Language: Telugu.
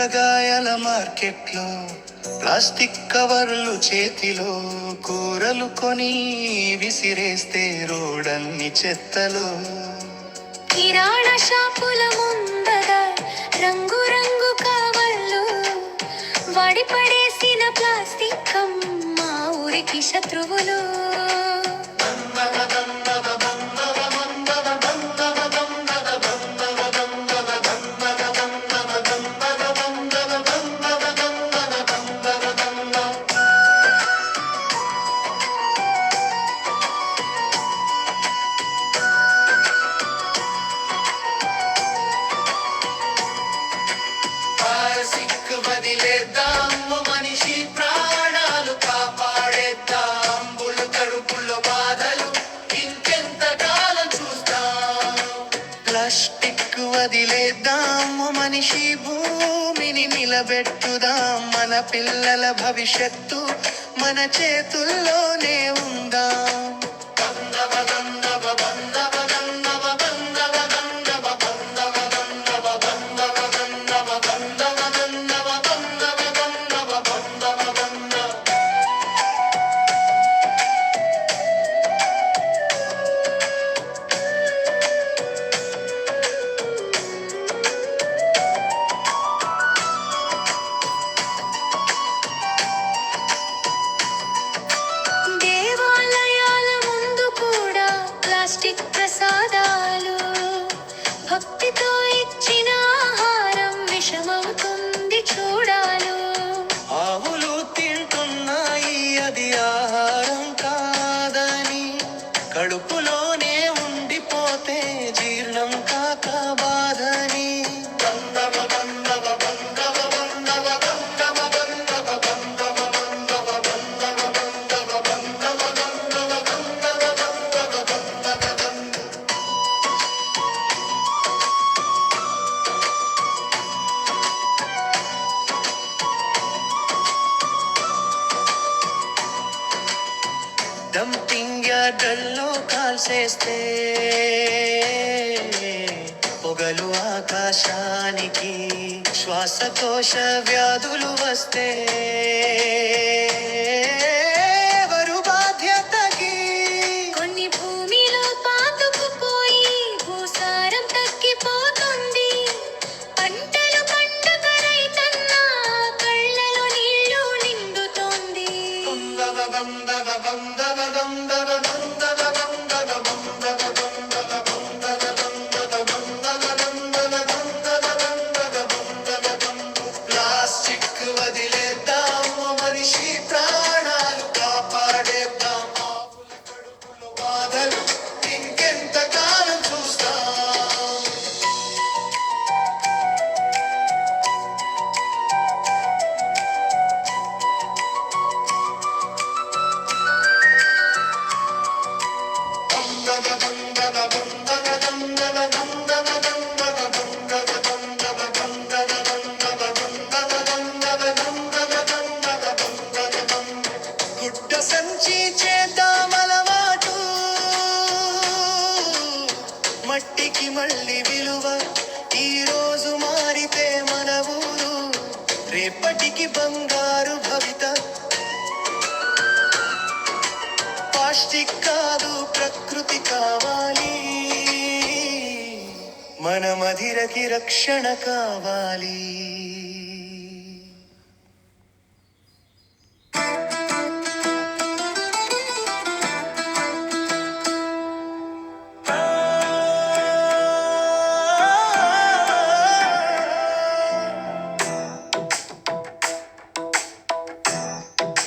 కూరగాయల మార్కెట్లో ప్లాస్టిక్ కవర్లు చేతిలో, కూరలు కొని విసిరేస్తే రోడన్ని చెత్తలో. కిరాణా షాపుల ముందర రంగు రంగు కవర్లు, వాడి పడేసిన ప్లాస్టిక్ మా ఊరికి శత్రువులు. వదిలేద్దాం, మనిషి ప్రాణాలు కాపాడేద్దాం. బుల్లు కడుపుల్లో బాధలు ఇంకెంత కాలం చూస్తాం. ప్లాస్టిక్ వదిలేద్దాం, మనిషి భూమిని నిలబెట్టుదాం. మన పిల్లల భవిష్యత్తు మన చేతుల్లోనే ఉందాం. ప్లాస్టిక్ ప్రసాదాలు భక్తితో ఇచ్చిన ఆహారం విషమవుతుంది చూడాలు. ఆవులు తింటున్నాయి అది ఆహారం కాదని, కడుపులోనే ఉండిపోతే జీర్ణం కాక బాధని. డంపింగ్ యార్డుల్లో కాల్చేస్తే పొగలు ఆకాశానికి, శ్వాసకోశ వ్యాధులు వస్తే ఎవరు బాధ్యతకి? కొన్ని భూమిలో పాతుకుపోయి భూసారం తగ్గిపోతుంది. పంటలు పండగ రైతన్న కళ్ళలో నీళ్లు నిండుతోంది. ప్లాస్టిక్ వదిలేద్దాం, మనిషి ప్రాణాలు కాపాడేద్దాం. ఆవుల కడుపులో బాధలు ఇంకెంత కాలం చూస్తాం. గుడ్డ సంచి చేద్దాం అలవాటు, మట్టికి మళ్ళీ విలువ. ఈ రోజు మారితే మన ఊరు, రేపటికి బంగారు భవిత. ప్లాస్టిక్ కాదు ప్రకృతి కావాలి, మన మదిరకి రక్షణ కావాలి.